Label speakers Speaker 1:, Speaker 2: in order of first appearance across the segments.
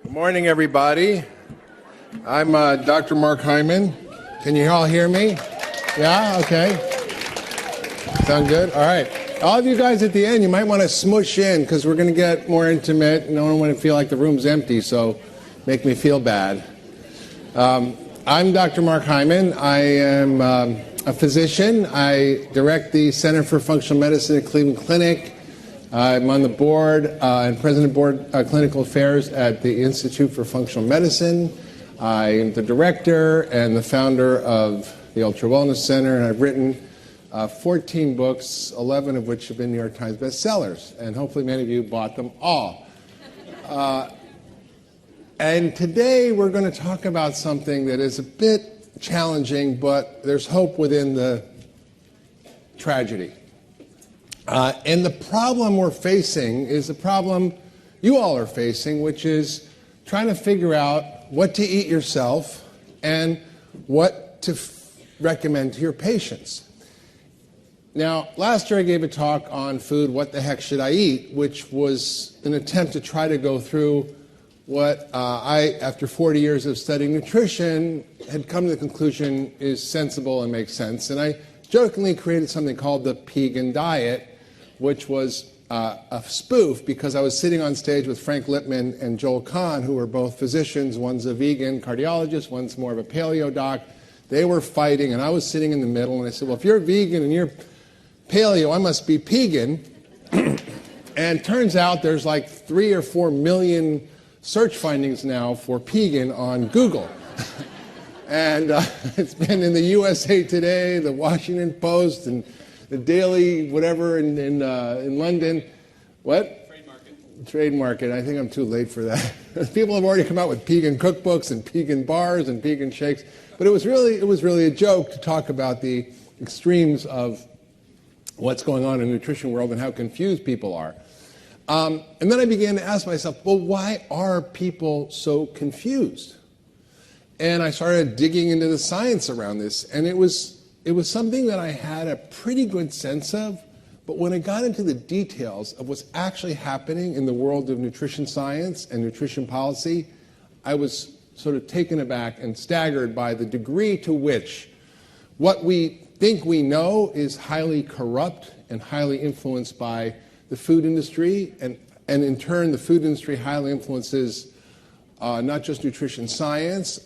Speaker 1: Good morning, everybody. I'm Dr. Mark Hyman. Can you all hear me? Yeah? Okay. Sound good? All right. All of you guys at the end, you might want to smush in because we're going to get more intimate. I don't want to feel like the room's empty, so make me feel bad. I'm Dr. Mark Hyman. I am a physician. I direct the Center for Functional Medicine at Cleveland Clinic. I'm on the board and president of board clinical affairs at the Institute for Functional Medicine. I am the director and the founder of the Ultra Wellness Center, and I've written 14 books, 11 of which have been New York Times bestsellers, and hopefully many of you bought them all. And today we're going to talk about something that is a bit challenging, but there's hope within the tragedy. And the problem we're facing is the problem you all are facing, which is trying to figure out what to eat yourself and what to recommend to your patients. Now, last year I gave a talk on food, What the Heck Should I Eat?, which was an attempt to try to go through what I, after 40 years of studying nutrition, had come to the conclusion is sensible and makes sense. And I jokingly created something called the Pegan Diet, which was a spoof because I was sitting on stage with Frank Lipman and Joel Kahn, who were both physicians. One's a vegan cardiologist, one's more of a paleo doc. They were fighting, and I was sitting in the middle, and I said, well, if you're vegan and you're paleo, I must be pegan. And turns out there's like 3 or 4 million search findings now for pegan on Google. And it's been in the USA Today, the Washington Post, and the Daily whatever in London. What? Trade Market. I think I'm too late for that. People have already come out with pegan cookbooks and pegan bars and pegan shakes. But it was really a joke to talk about the extremes of what's going on in the nutrition world and how confused people are. And then I began to ask myself, well, why are people so confused? And I started digging into the science around this, and it was something that I had a pretty good sense of, but when I got into the details of what's actually happening in the world of nutrition science and nutrition policy, I was sort of taken aback and staggered by the degree to which what we think we know is highly corrupt and highly influenced by the food industry, and in turn the food industry highly influences not just nutrition science,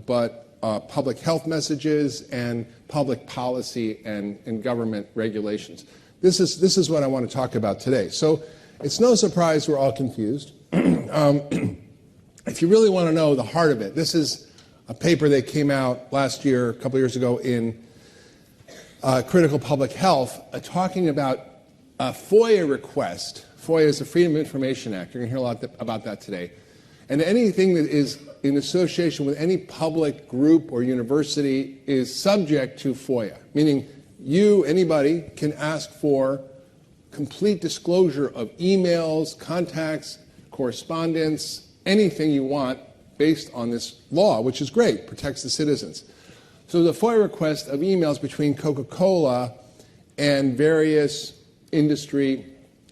Speaker 1: but public health messages and public policy and government regulations. This is what I want to talk about today. So it's no surprise we're all confused. If you really want to know the heart of it, this is a paper that came out last year, a couple years ago, in Critical Public Health, talking about a FOIA request. FOIA is the Freedom of Information Act. You're going to hear a lot about that today. And anything that is in association with any public group or university is subject to FOIA, meaning anybody, can ask for complete disclosure of emails, contacts, correspondence, anything you want based on this law, which is great, protects the citizens. So the FOIA request of emails between Coca-Cola and various industry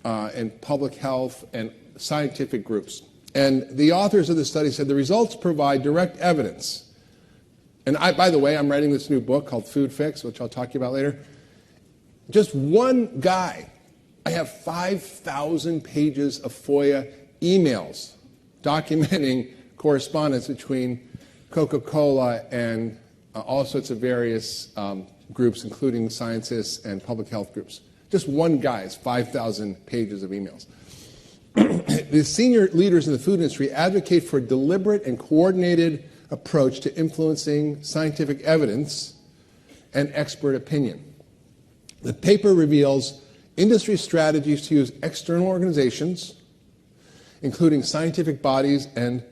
Speaker 1: and public health and scientific groups. And the authors of the study said the results provide direct evidence. And by the way, I'm writing this new book called Food Fix, which I'll talk to you about later. Just one guy, I have 5,000 pages of FOIA emails documenting correspondence between Coca-Cola and all sorts of various groups, including scientists and public health groups. Just one guy's 5,000 pages of emails. The senior leaders in the food industry advocate for a deliberate and coordinated approach to influencing scientific evidence and expert opinion. The paper reveals industry strategies to use external organizations, including scientific bodies and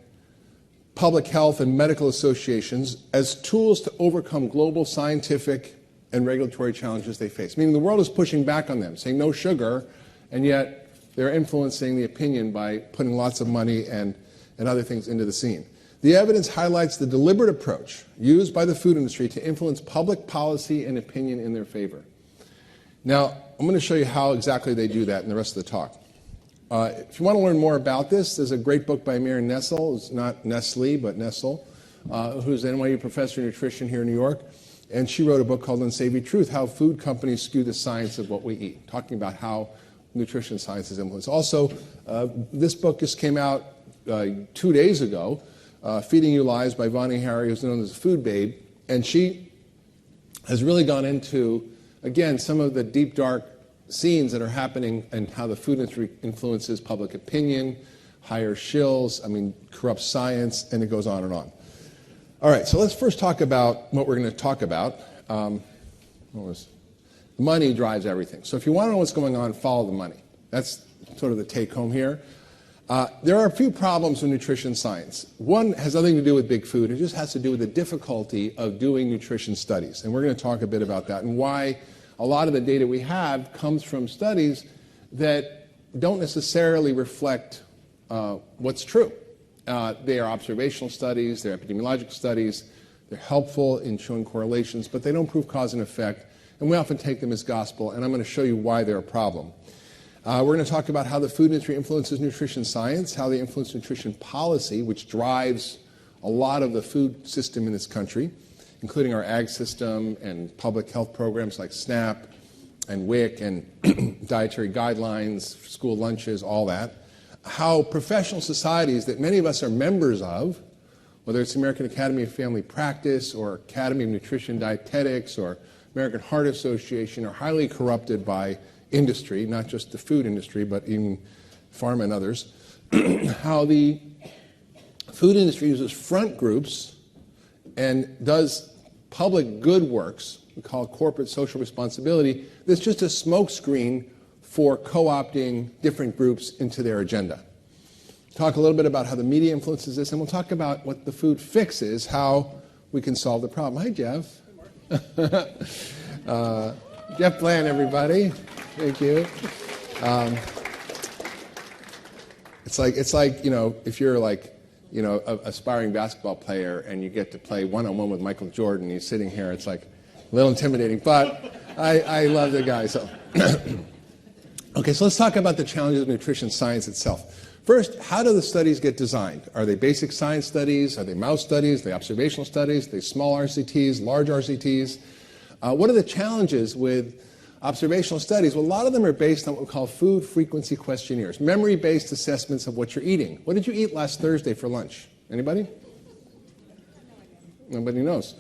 Speaker 1: public health and medical associations, as tools to overcome global scientific and regulatory challenges they face. Meaning the world is pushing back on them, saying no sugar, and yet they're influencing the opinion by putting lots of money and other things into the scene. The evidence highlights the deliberate approach used by the food industry to influence public policy and opinion in their favor. Now, I'm going to show you how exactly they do that in the rest of the talk. If you want to learn more about this, there's a great book by Miriam Nessel. It's not Nestle, but Nessel, who's an NYU professor of nutrition here in New York. And she wrote a book called Unsavory Truth, How Food Companies Skew the Science of What We Eat, talking about how nutrition science is influenced. Also, this book just came out 2 days ago, Feeding You Lies by Vani Hari, who's known as the Food Babe. And she has really gone into, again, some of the deep, dark scenes that are happening and how the food industry influences public opinion, hires shills, corrupts science, and it goes on and on. All right, so let's first talk about what we're going to talk about. Money drives everything. So if you want to know what's going on, follow the money. That's sort of the take home here. There are a few problems with nutrition science. One has nothing to do with big food. It just has to do with the difficulty of doing nutrition studies. And we're going to talk a bit about that and why a lot of the data we have comes from studies that don't necessarily reflect what's true. They are observational studies, they're epidemiological studies, they're helpful in showing correlations, but they don't prove cause and effect, and we often take them as gospel, and I'm going to show you why they're a problem. We're going to talk about how the food industry influences nutrition science, how they influence nutrition policy, which drives a lot of the food system in this country, including our ag system and public health programs like SNAP and WIC and dietary guidelines, school lunches, all that. How professional societies that many of us are members of, whether it's the American Academy of Family Practice or Academy of Nutrition Dietetics or American Heart Association, are highly corrupted by industry, not just the food industry, but even pharma and others. How the food industry uses front groups and does public good works, we call it corporate social responsibility, that's just a smokescreen for co-opting different groups into their agenda. Talk a little bit about how the media influences this, and we'll talk about what the food fix is, how we can solve the problem. Hi, Jeff. Jeff Bland, everybody. Thank you. It's like if you're an aspiring basketball player and you get to play one-on-one with Michael Jordan, he's sitting here, it's like a little intimidating, but I love the guy. So. Okay, so let's talk about the challenges of nutrition science itself. First, how do the studies get designed? Are they basic science studies? Are they mouse studies? Are they observational studies? Are they small RCTs, large RCTs? What are the challenges with observational studies? Well, a lot of them are based on what we call food frequency questionnaires, memory-based assessments of what you're eating. What did you eat last Thursday for lunch? Anybody? Nobody knows.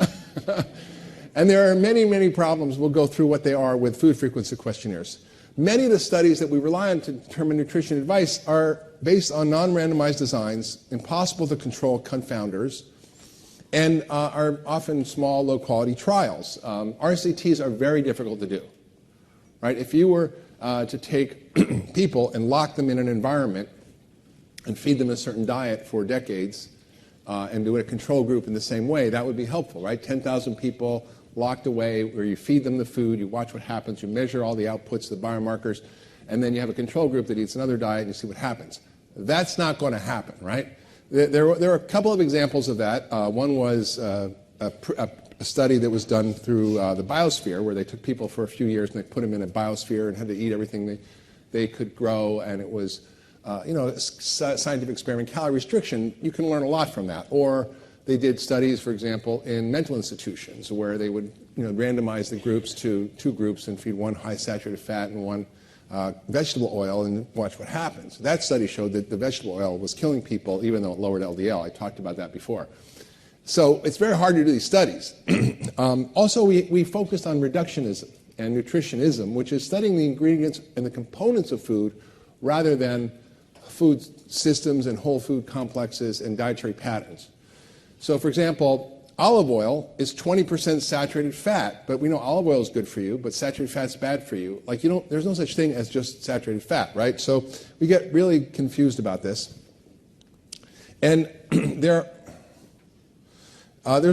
Speaker 1: And there are many, many problems. We'll go through what they are with food frequency questionnaires. Many of the studies that we rely on to determine nutrition advice are based on non-randomized designs, impossible to control confounders, and are often small, low-quality trials. RCTs are very difficult to do. Right? If you were to take people and lock them in an environment and feed them a certain diet for decades and do a control group in the same way, that would be helpful, right? 10,000 people locked away where you feed them the food, you watch what happens, you measure all the outputs, the biomarkers, and then you have a control group that eats another diet and you see what happens. That's not going to happen, right? There are a couple of examples of that. One was a study that was done through the biosphere, where they took people for a few years and they put them in a biosphere and had to eat everything they could grow, and it was a scientific experiment, calorie restriction. You can learn a lot from that. Or they did studies, for example, in mental institutions where they would randomize the groups to two groups and feed one high saturated fat and one vegetable oil and watch what happens. That study showed that the vegetable oil was killing people even though it lowered LDL. I talked about that before. So it's very hard to do these studies. Also, we focused on reductionism and nutritionism, which is studying the ingredients and the components of food rather than food systems and whole food complexes and dietary patterns. So, for example, olive oil is 20% saturated fat, but we know olive oil is good for you, but saturated fat's bad for you. There's no such thing as just saturated fat, right? So we get really confused about this. And there's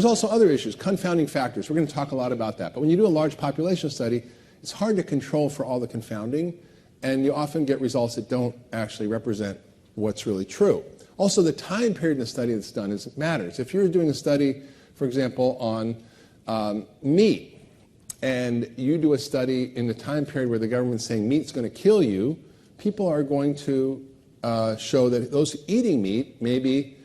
Speaker 1: also other issues, confounding factors. We're going to talk a lot about that. But when you do a large population study, it's hard to control for all the confounding, and you often get results that don't actually represent what's really true. Also, the time period in the study that's done matters. If you're doing a study, for example, on meat, and you do a study in the time period where the government's saying meat's going to kill you, people are going to show that those eating meat may be